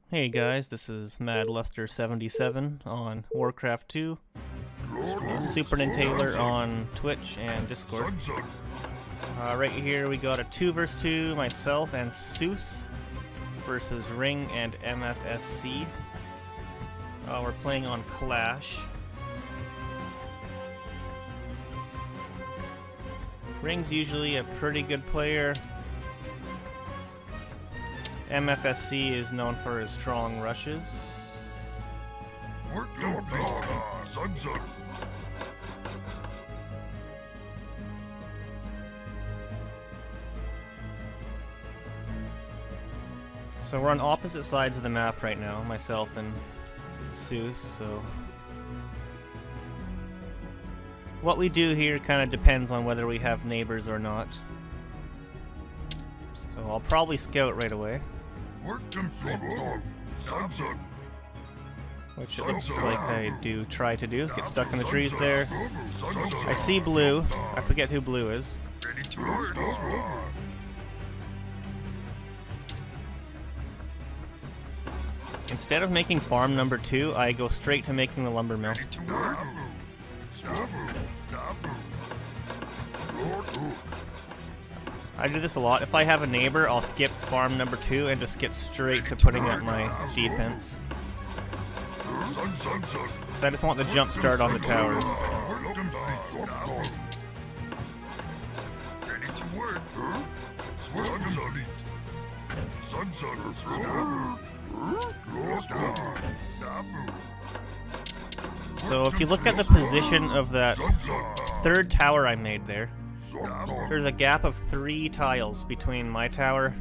Hey guys, this is Mad-Luster77 on Warcraft 2, Super Nintailer on Twitch and Discord. Right here we got a 2 vs 2, myself and Suess versus Ring and MFSC. We're playing on Clash. Ring's usually a pretty good player. MFSC is known for his strong rushes. So we're on opposite sides of the map right now, myself and Suess, so what we do here kind of depends on whether we have neighbors or not. So I'll probably scout right away. Which it looks like I do try to do. Get stuck in the trees there. I see blue. I forget who blue is. Instead of making farm number 2, I go straight to making the lumber mill. I do this a lot. If I have a neighbor, I'll skip farm number 2 and just get straight to putting up my defense. So I just want the jump start on the towers. So if you look at the position of that third tower I made there, there's a gap of 3 tiles between my tower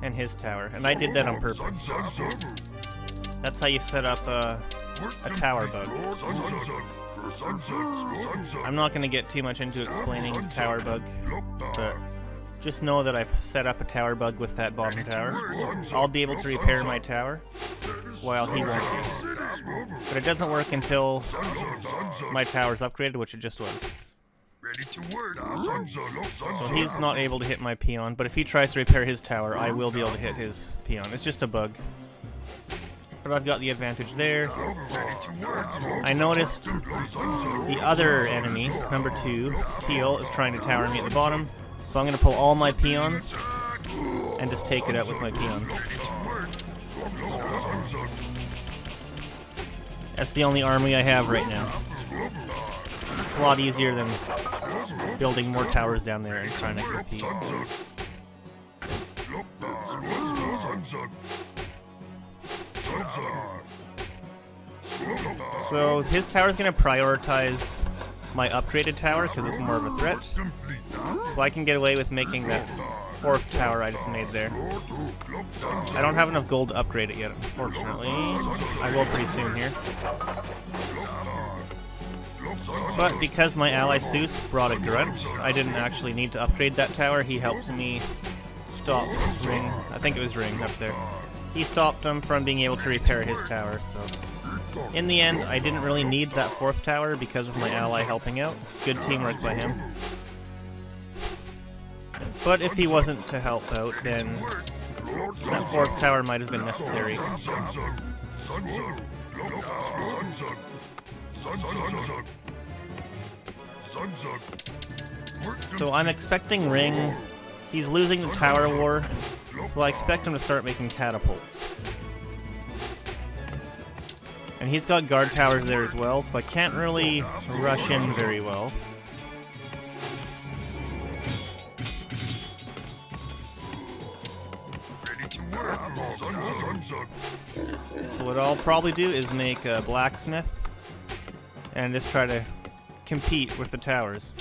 and his tower, and I did that on purpose. That's how you set up a tower bug. I'm not going to get too much into explaining tower bug, but just know that I've set up a tower bug with that bottom tower. I'll be able to repair my tower, while he won't be. But it doesn't work until my tower's upgraded, which it just was. So he's not able to hit my peon, but if he tries to repair his tower, I will be able to hit his peon. It's just a bug. But I've got the advantage there. I noticed the other enemy, number 2, Teal, is trying to tower me at the bottom. So I'm going to pull all my peons and just take it out with my peons. That's the only army I have right now. It's a lot easier than building more towers down there and trying to compete. So his tower is going to prioritize my upgraded tower because it's more of a threat. So I can get away with making that 4th tower I just made there. I don't have enough gold to upgrade it yet, unfortunately. I will pretty soon here. But because my ally Suess brought a grunt, I didn't actually need to upgrade that tower. He helped me stop Ring. I think it was Ring up there. He stopped him from being able to repair his tower, so in the end, I didn't really need that 4th tower because of my ally helping out. Good teamwork by him. But if he wasn't to help out, then that 4th tower might have been necessary. So I'm expecting Ring. He's losing the tower war, so I expect him to start making catapults. And he's got guard towers there as well, so I can't really rush in very well. So what I'll probably do is make a blacksmith and just try to compete with the towers.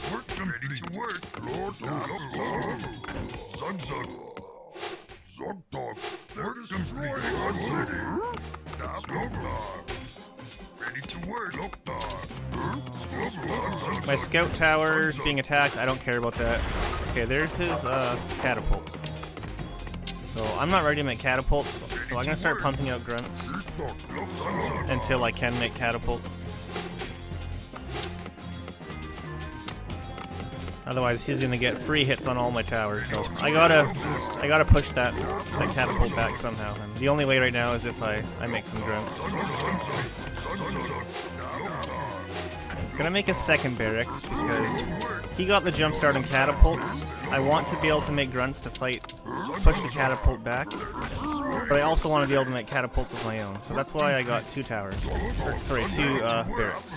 My scout tower's being attacked. I don't care about that. Okay, there's his catapult. So I'm not ready to make catapults, so I'm gonna start pumping out grunts until I can make catapults. Otherwise, he's gonna get free hits on all my towers. So I gotta push that catapult back somehow. And the only way right now is if I make some grunts. I'm gonna make a second barracks because he got the jump start on catapults. I want to be able to make grunts to push the catapult back. But I also want to be able to make catapults of my own. So that's why I got 2 towers. Or, sorry, 2 barracks.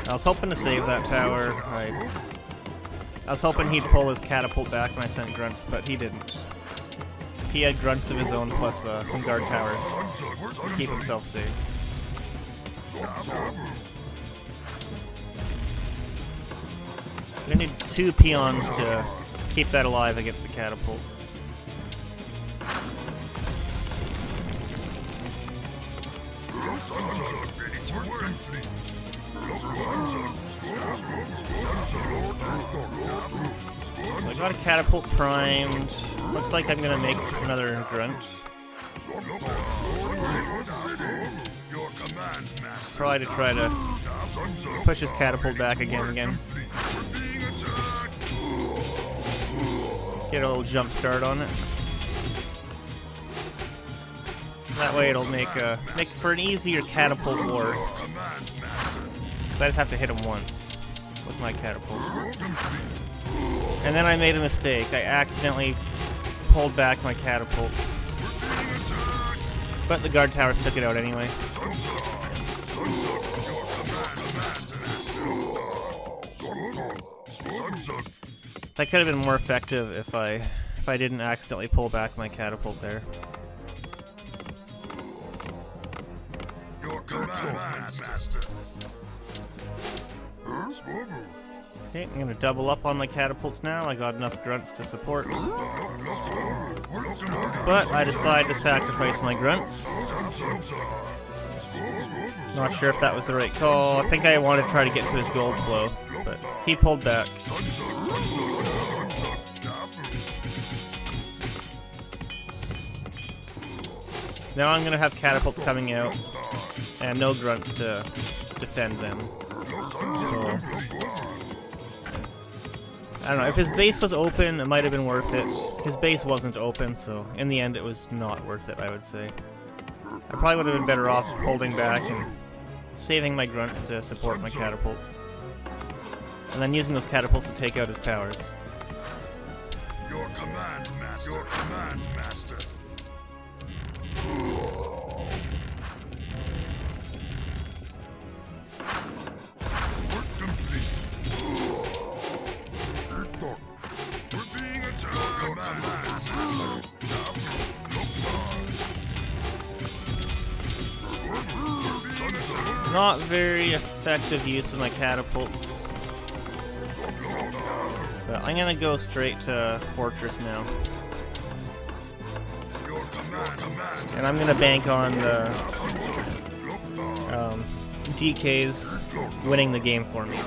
I was hoping to save that tower. I was hoping he'd pull his catapult back when I sent grunts, but he didn't. He had grunts of his own plus some guard towers to keep himself safe. I need 2 peons to keep that alive against the catapult. So I got a catapult primed. Looks like I'm gonna make another grunt. Probably to try to push his catapult back again. Get a little jump start on it. That way it'll make for an easier catapult war. Because I just have to hit him once with my catapult. And then I made a mistake. I accidentally pulled back my catapult. But the guard towers took it out anyway. That could have been more effective if I didn't accidentally pull back my catapult there. Okay, I'm gonna double up on my catapults now. I got enough grunts to support. But I decided to sacrifice my grunts. Not sure if that was the right call. I think I wanted to try to get to his gold flow, but he pulled back. Now I'm gonna have catapults coming out, and no grunts to defend them. So I don't know, if his base was open, it might have been worth it. His base wasn't open, so in the end it was not worth it, I would say. I probably would have been better off holding back and saving my grunts to support my catapults. And then using those catapults to take out his towers. Your command, master. Your command, master. Work complete. We're being attacked. Your command, master. Not very effective use of my catapults. But I'm gonna go straight to Fortress now. And I'm gonna bank on the DKs winning the game for me.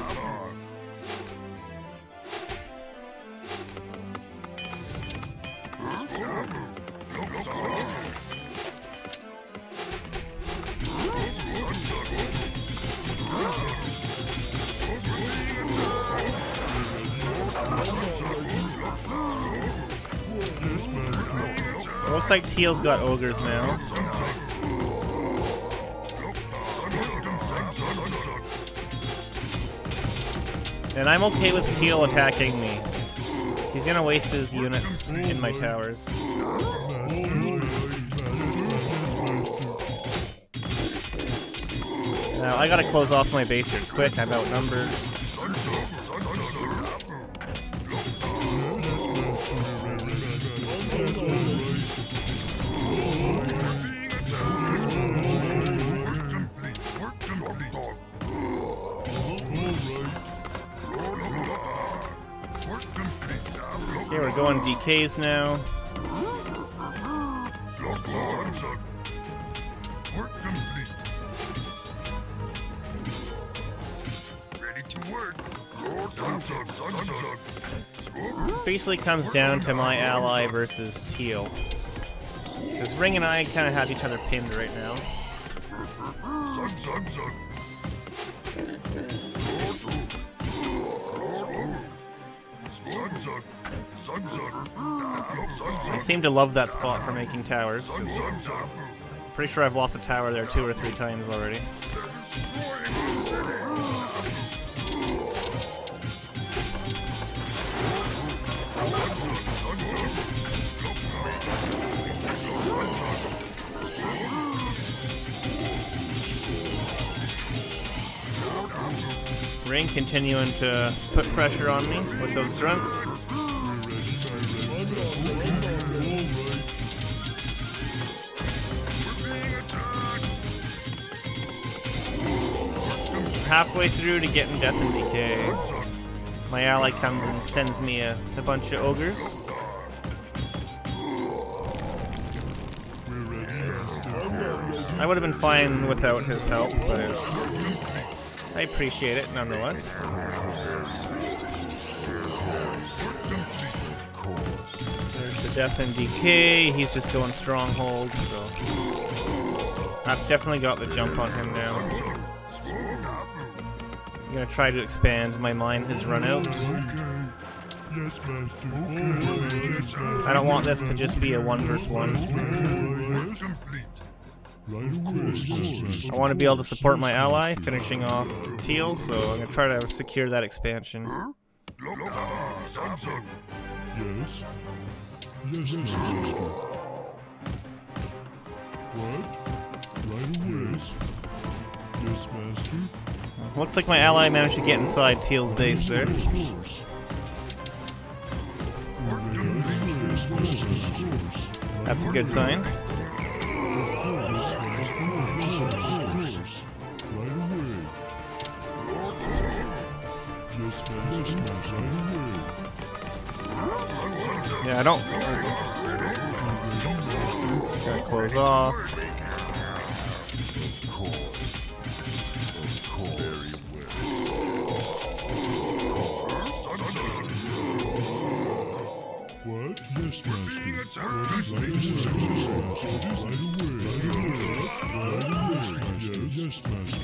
So it looks like Teal's got ogres now. And I'm okay with Teal attacking me. He's gonna waste his units in my towers. Now I gotta close off my base here quick, I'm outnumbered. Okay, we're going DKs now. Basically comes down to my ally versus Teal. Because Ring and I kind of have each other pinned right now. I seem to love that spot for making towers. Pretty sure I've lost a tower there 2 or 3 times already. Ring continuing to put pressure on me with those grunts. Halfway through to getting death and decay, my ally comes and sends me a bunch of ogres. I would have been fine without his help, but I appreciate it nonetheless. There's the death and decay. He's just going stronghold, so I've definitely got the jump on him now. I'm gonna try to expand. My mine has run out. I don't want this to just be a 1 versus 1. I want to be able to support my ally, finishing off Teal, so I'm gonna try to secure that expansion. Looks like my ally managed to get inside Teal's base there. That's a good sign. Yeah, I don't... Gotta close off. What? Yes, Master. Yes, Master.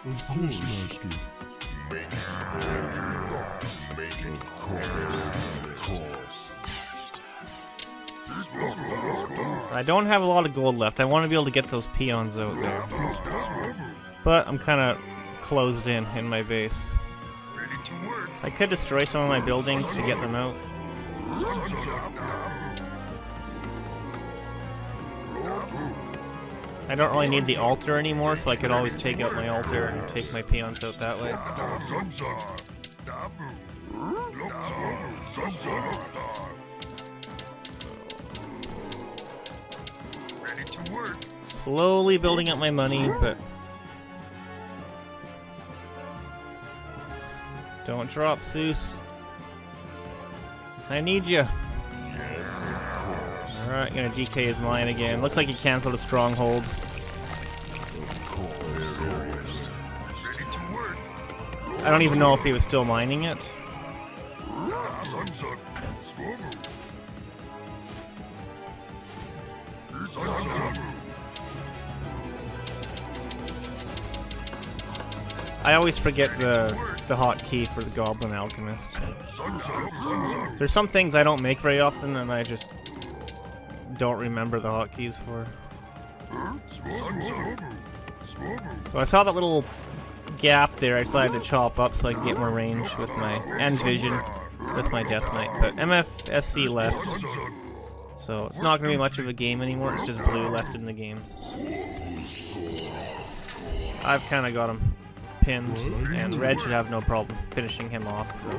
Of course, Master. I don't have a lot of gold left. I want to be able to get those peons out there. But I'm kind of closed in my base. I could destroy some of my buildings to get them out. I don't really need the altar anymore, so I could always take out my altar and take my peons out that way. Slowly building up my money, but don't drop, Suess. I need you. Alright, gonna DK his mine again. Looks like he canceled a stronghold. I don't even know if he was still mining it. I always forget the hotkey for the Goblin Alchemist. There's some things I don't make very often and I just don't remember the hotkeys for. So I saw that little gap there. I decided to chop up so I could get more range with my and vision with my Death Knight. But MFSC left, so it's not going to be much of a game anymore. It's just blue left in the game. I've kind of got him pinned, and red should have no problem finishing him off. So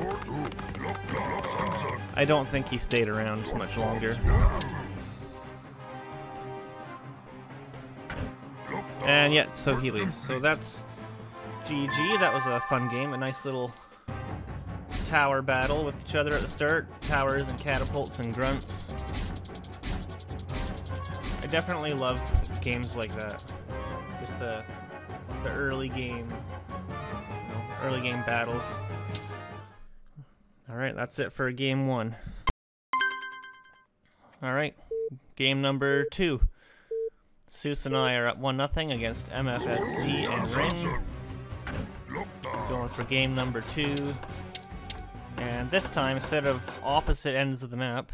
I don't think he stayed around much longer. And yeah, so he leaves. So that's GG. That was a fun game. A nice little tower battle with each other at the start. Towers and catapults and grunts. I definitely love games like that. Just the early game, early game battles. All right, that's it for game 1. Alright, game number 2. Suess and I are up 1-0 against MFSC and Ring. Going for game number 2. And this time, instead of opposite ends of the map,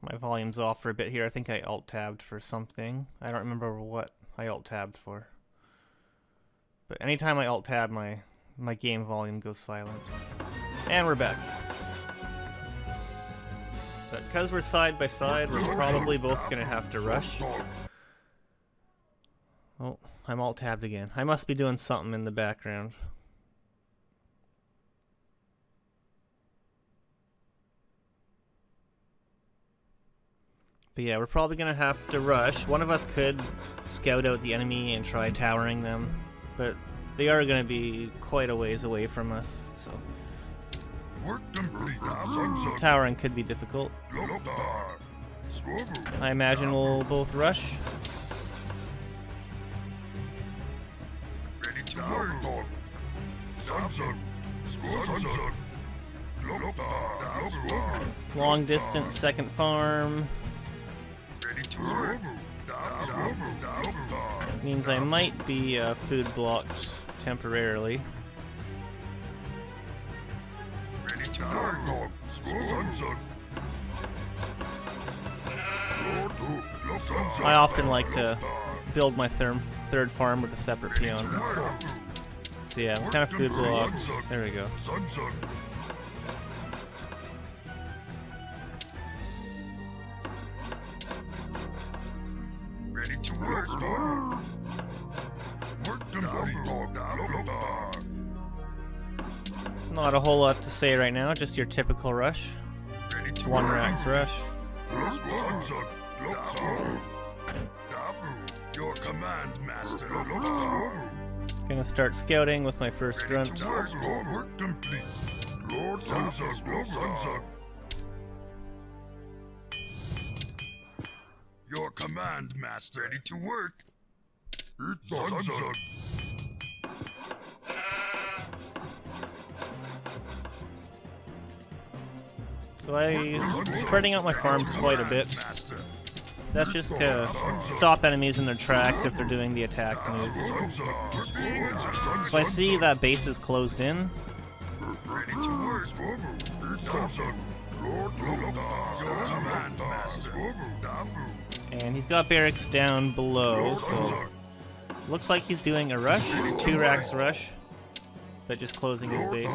my volume's off for a bit here. I think I alt-tabbed for something. I don't remember what I alt-tabbed for. But anytime I alt-tab, my game volume goes silent. And we're back. But because we're side by side, we're probably both going to have to rush. Oh, I'm alt-tabbed again. I must be doing something in the background. But yeah, we're probably going to have to rush. One of us could scout out the enemy and try towering them, but they are going to be quite a ways away from us, so towering could be difficult. I imagine we'll both rush. Ready to work. Long distance second farm. Means I might be food blocked temporarily. I often like to build my third farm with a separate peon. So yeah, I'm kind of food blocked. There we go. Ready to work. Not a whole lot to say right now, just your typical rush. One rax rush. Your command, master. Gonna start scouting with my first grunt. Work complete. Lord Sunzug. Your command, master. Ready to work. Sunzug. So I'm spreading out my farms quite a bit. That's just to stop enemies in their tracks if they're doing the attack move. So I see that base is closed in. And he's got barracks down below, so looks like he's doing a rush, 2 racks rush, but just closing his base.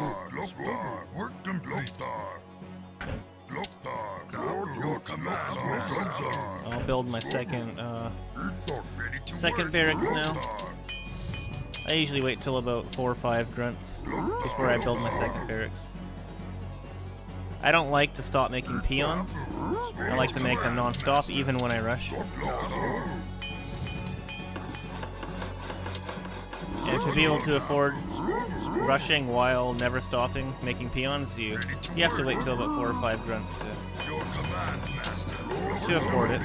I'll build my second barracks now. I usually wait till about 4 or 5 grunts before I build my second barracks. I don't like to stop making peons. I like to make them non-stop even when I rush. And to be able to afford rushing while never stopping making peons, you have to wait till about 4 or 5 grunts to afford it.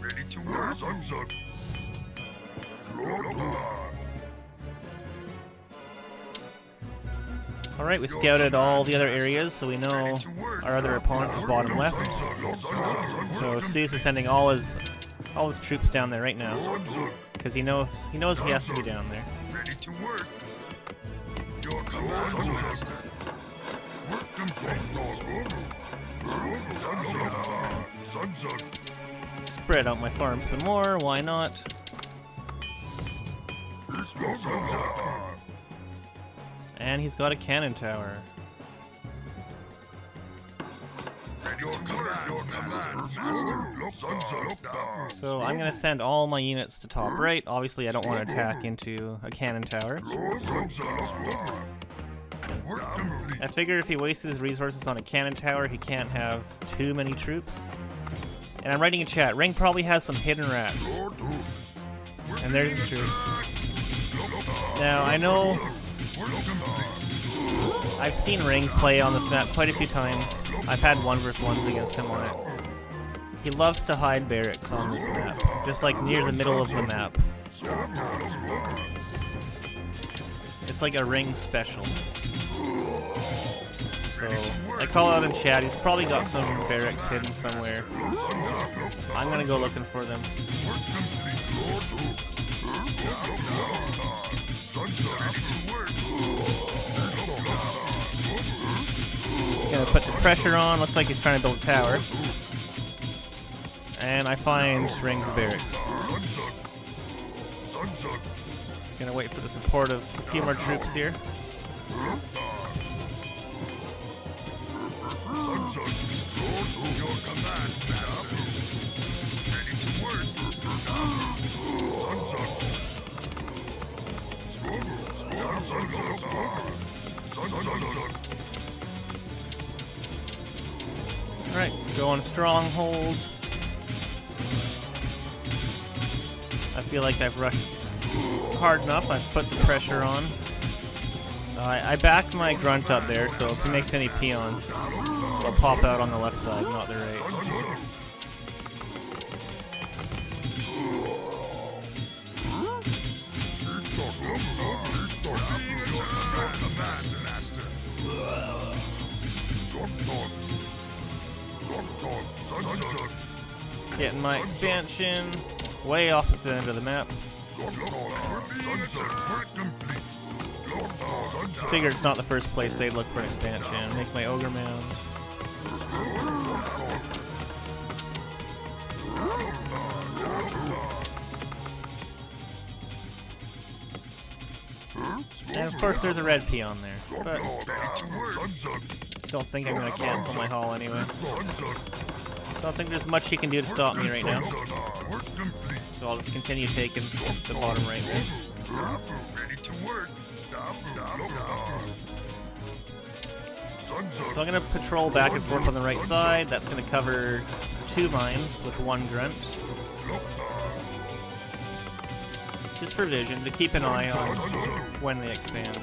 Ready to work. Alright, we scouted all the other areas, so we know our other opponent is bottom left. So Suess is sending all his troops down there right now, because he knows he has to be down there. Ready to work. Your command, master. Work complete. Spread out my farm some more, why not? And he's got a cannon tower. So I'm going to send all my units to top right. Obviously I don't want to attack into a cannon tower. I figure if he wastes his resources on a cannon tower, he can't have too many troops. And I'm writing in chat, Ring probably has some hidden rats. And there's his troops. Now, I know I've seen Ring play on this map quite a few times. I've had 1v1s against him on it. He loves to hide barracks on this map, just like near the middle of the map. It's like a ring special. So, I call out in chat, he's probably got some barracks hidden somewhere. I'm gonna go looking for them. Gonna put the pressure on, looks like he's trying to build a tower. And I find Ring's barracks. Gonna wait for the support of a few more troops here. Alright, go on stronghold. I feel like I've rushed hard enough. I've put the pressure on. I backed my grunt up there, so if he makes any peons, they'll pop out on the left side, not the right. Getting my expansion way opposite end of the map. Figure it's not the first place they'd look for an expansion. Make my ogre mound. And of course there's a red peon there, but don't think I'm going to cancel my haul anyway. Don't think there's much he can do to stop me right now. So I'll just continue taking the bottom right there. So I'm going to patrol back and forth on the right side. That's going to cover 2 mines with 1 grunt. Just for vision, to keep an eye on when they expand.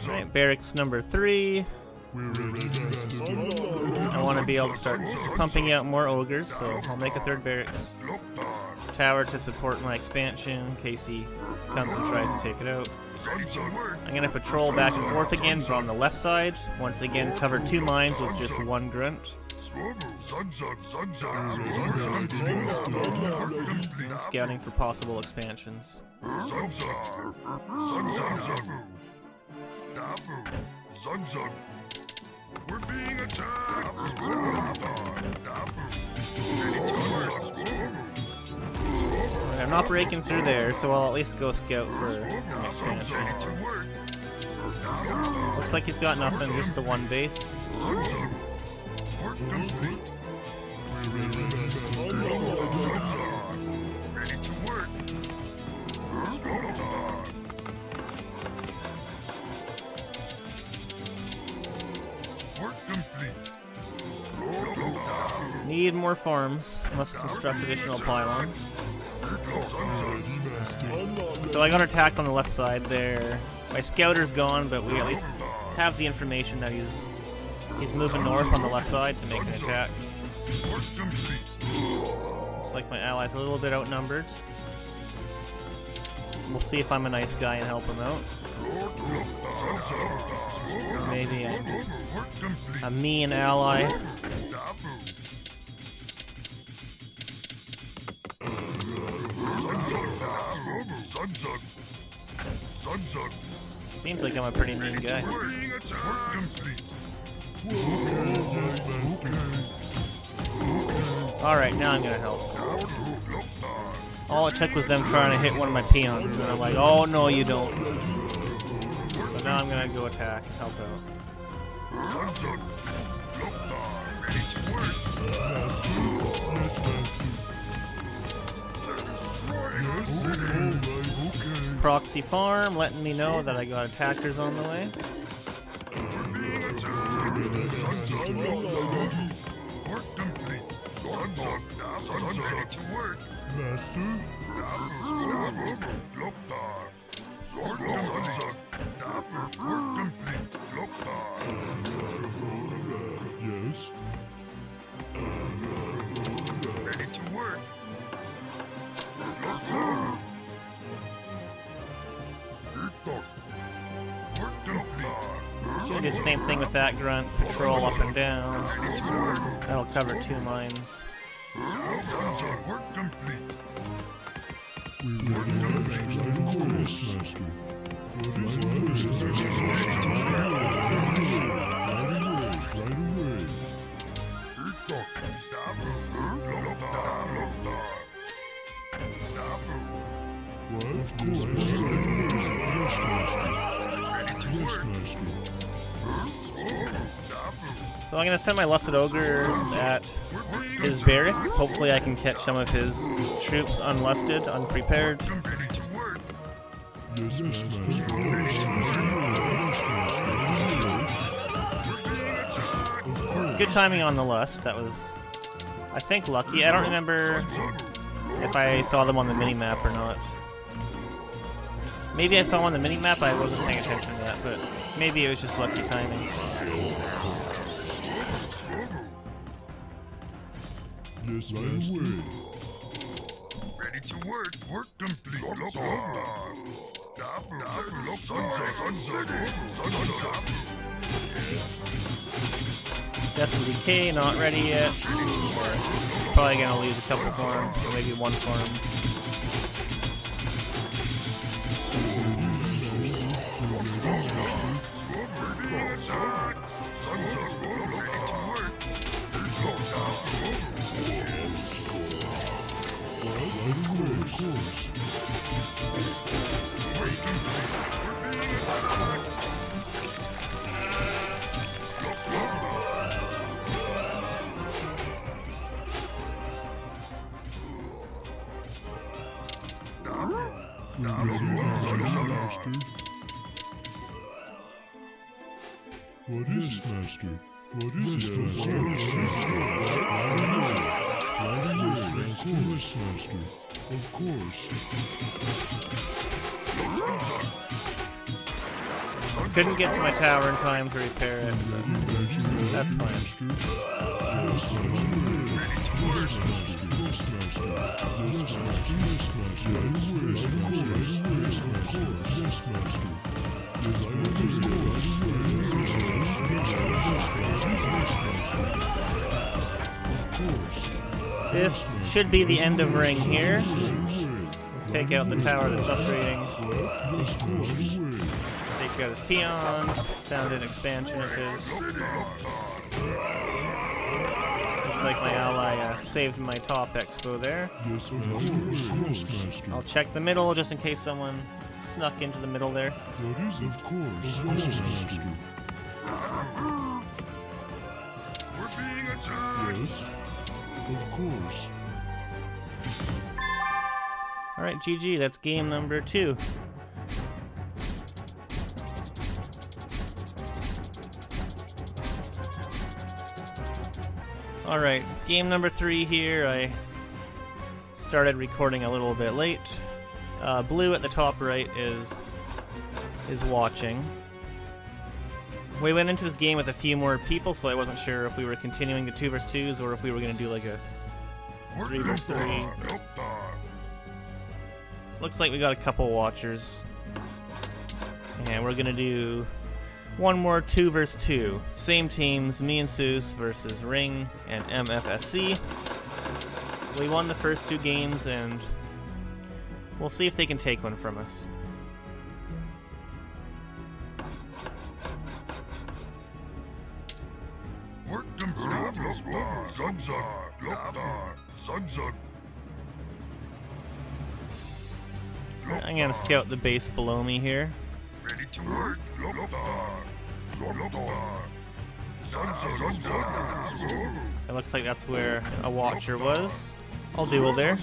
Alright, barracks number 3. I want to be able to start pumping out more ogres, so I'll make a 3rd barracks. Tower to support my expansion in case he comes and tries to take it out. I'm going to patrol back and forth again, but on the left side. Once again, cover 2 mines with just 1 grunt. Scouting for possible expansions. We're being attacked. I'm not breaking through there, so I'll at least go scout for an expansion. Looks like he's got nothing, just the 1 base. Need more farms. Must construct additional pylons. So I got attacked on the left side there. My scouter's gone, but we at least have the information that he's moving north on the left side to make an attack. Looks like my ally's a little bit outnumbered. We'll see if I'm a nice guy and help him out. Maybe I'm just a mean ally. Seems like I'm a pretty mean guy. Alright, now I'm gonna help. All it took was them trying to hit one of my peons, and I'm like, oh no you don't. So now I'm gonna go attack and help out. Proxy farm letting me know that I got attackers on the way. Yes. Ready to work. Should do the same thing with that grunt. Patrol up and down. That'll cover 2 mines. Work complete. So I'm gonna send my lusted ogres at his barracks. Hopefully I can catch some of his troops unlusted, unprepared. Good timing on the lust. That was, I think, lucky. I don't remember if I saw them on the minimap or not. Maybe I saw them on the minimap, I wasn't paying attention to that, but maybe it was just lucky timing. Yes, I will. Ready to work. Work complete. Death and Decay, not ready yet. Probably gonna lose a couple farms, or maybe 1 farm. What is it, Master? What is it, Master? Of course, Master. Of course. Couldn't get to my tower in time to repair it, but that's fine. This should be the end of Ring here. Take out the tower that's upgrading. Take out his peons. Found an expansion of his. Looks like my ally saved my top expo there. I'll check the middle just in case someone snuck into the middle there. Of course, Master. We're being attacked. Yes. Of course. Alright, GG, that's game number 2. Alright, game number 3 here. I started recording a little bit late. Blue at the top right is watching. We went into this game with a few more people, so I wasn't sure if we were continuing the 2 vs 2s or if we were going to do like a 3 vs 3. Looks like we got a couple watchers. And we're going to do one more 2 vs 2. Same teams, me and Suess versus Ring and MFSC. We won the first 2 games, and we'll see if they can take one from us. I'm gonna scout the base below me here. Ready to work. It looks like that's where a watcher was. I'll duel there.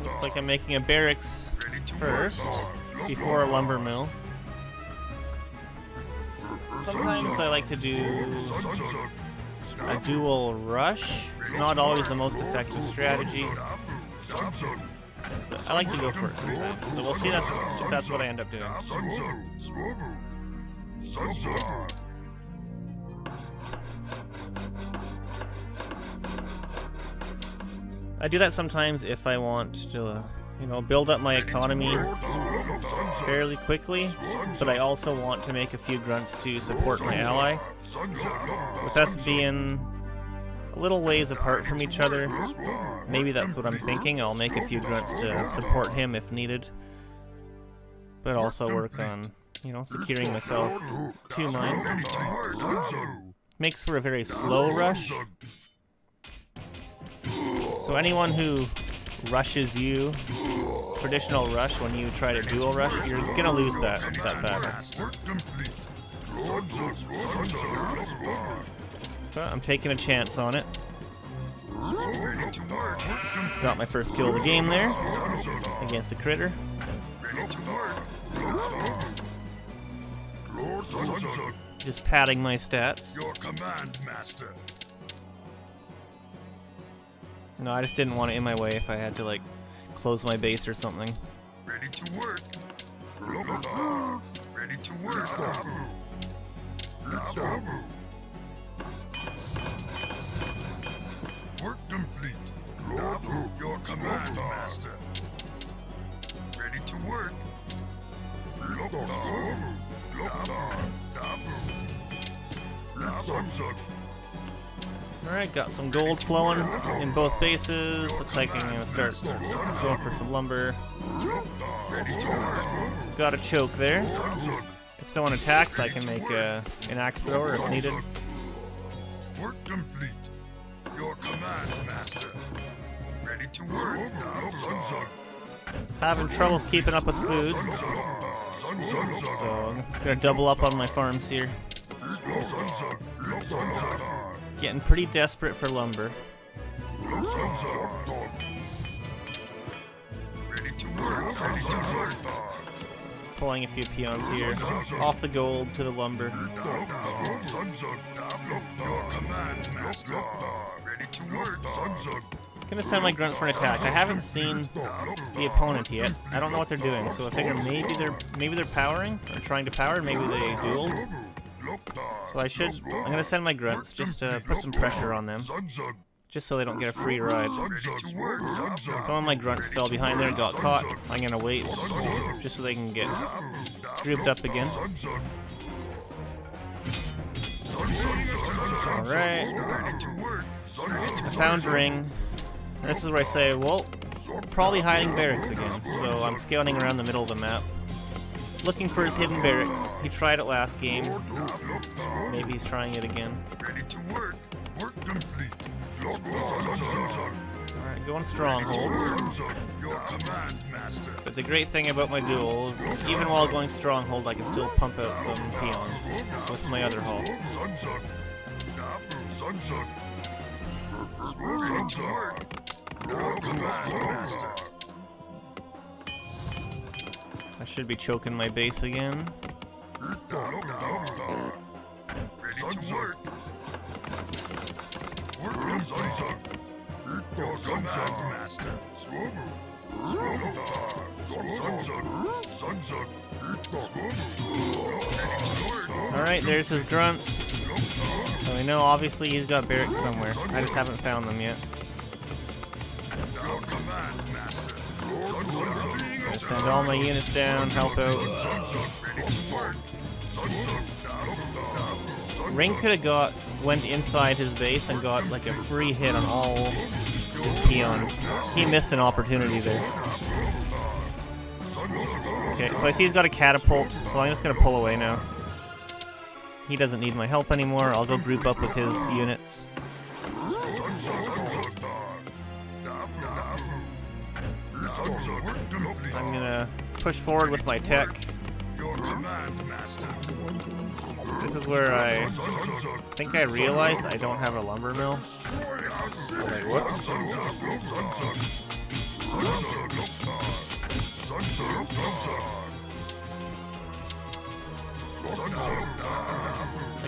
Looks like I'm making a barracks first, before a lumber mill. Sometimes I like to do a dual rush. It's not always the most effective strategy, but I like to go for it sometimes. So we'll see if that's what I end up doing. I do that sometimes if I want to, you know, build up my economy fairly quickly, but I also want to make a few grunts to support my ally. With us being a little ways apart from each other, maybe that's what I'm thinking. I'll make a few grunts to support him if needed, but also work on, you know, securing myself 2 mines. Makes for a very slow rush. So anyone who rushes you, traditional rush, when you try to dual rush, you're gonna lose that battle. But I'm taking a chance on it. Got my first kill of the game there against the critter. Just padding my stats. Your command, master. No, I just didn't want it in my way if I had to, like, close my base or something. Ready to work. Ready to work. Work complete. Your command, master. Ready to work. Alright, got some gold flowing in both bases. Looks like I'm gonna start going for some lumber. Got a choke there. If someone attacks, I can make an axe thrower if needed. Work complete. Your command, master. Ready to work. Having troubles keeping up with food, so I'm gonna double up on my farms here. Getting pretty desperate for lumber. Pulling a few peons here. Off the gold to the lumber. Gonna send my grunts for an attack. I haven't seen the opponent yet. I don't know what they're doing, so I figure maybe they're powering or trying to power. Maybe they dueled. So I'm gonna send my grunts just to put some pressure on them, just so they don't get a free ride. Some of my grunts fell behind there and got caught. I'm gonna wait, just so they can get grouped up again. Alright. I found Ring. And this is where I say, well, probably hiding barracks again. So I'm scouting around the middle of the map, looking for his hidden barracks. He tried it last game. Maybe he's trying it again. Alright, going stronghold. But the great thing about my duels, even while going stronghold, I can still pump out some peons with my other hull. I should be choking my base again. Alright, there's his grunts. So we know obviously he's got barracks somewhere. I just haven't found them yet. I send all my units down, help out. Ring could have went inside his base and got like a free hit on all his peons. He missed an opportunity there. Okay, so I see he's got a catapult, so I'm just gonna pull away now. He doesn't need my help anymore. I'll go group up with his units. I'm gonna push forward with my tech. This is where I think I realized I don't have a lumber mill. I was like, whoops.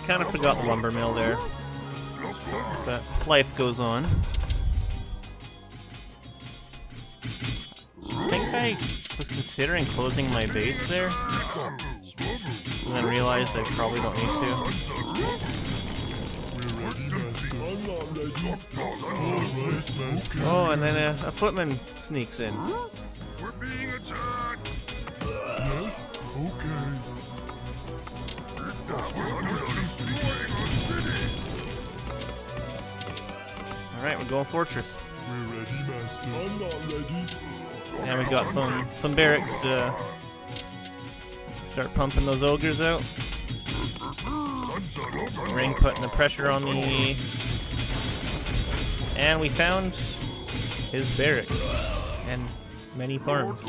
kind of forgot the lumber mill there. But life goes on. I think I was considering closing my base there, and then realized I probably don't need to. Oh, and then a footman sneaks in. We're being attacked! Yes? Okay. Alright, we're going fortress. We're ready, Master. I'm not ready. And we got some barracks to start pumping those ogres out. Ring putting the pressure on the... And we found his barracks and many farms.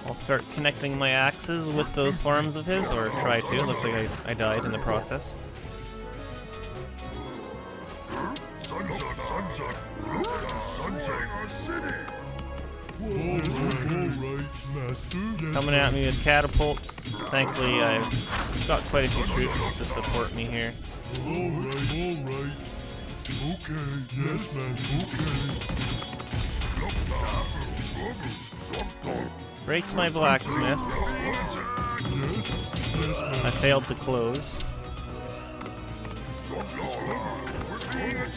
I'll start connecting my axes with those farms of his, or try to. Looks like I died in the process. Coming at me with catapults. Thankfully, I've got quite a few troops to support me here. Alright. Okay, yes, man, okay. Breaks my blacksmith. I failed to close.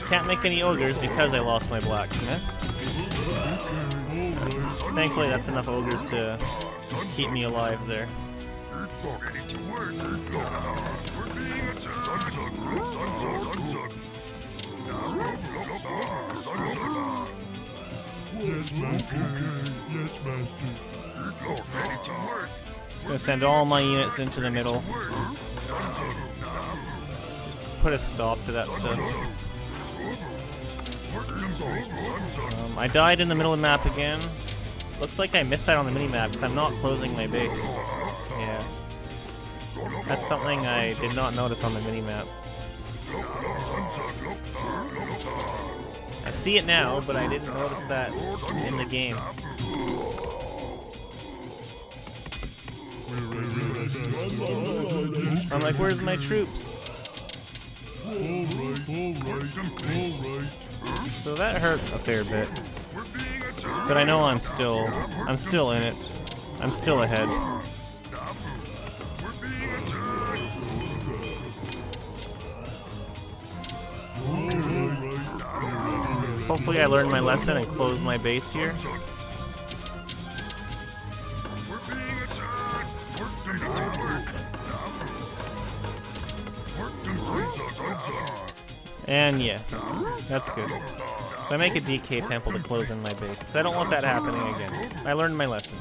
Can't make any ogres because I lost my blacksmith. Thankfully, that's enough ogres to keep me alive there. Yes, Master. Yes, Master. Just gonna send all my units into the middle. Just put a stop to that stuff. I died in the middle of the map again. Looks like I missed out on the mini-map because I'm not closing my base. Yeah. That's something I did not notice on the mini-map. I see it now, but I didn't notice that in the game. I'm like, where's my troops? So that hurt a fair bit. But I know I'm still in it. I'm still ahead. Hopefully I learned my lesson and close my base here. And yeah, that's good. So I make a DK temple to close in my base, because I don't want that happening again. I learned my lesson.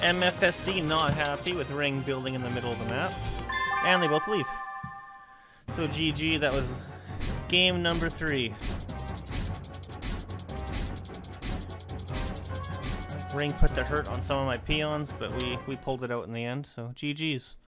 MFSC not happy with Ring building in the middle of the map. And they both leave. So GG, that was game number 3. Ring put the hurt on some of my peons, but we pulled it out in the end, so GG's.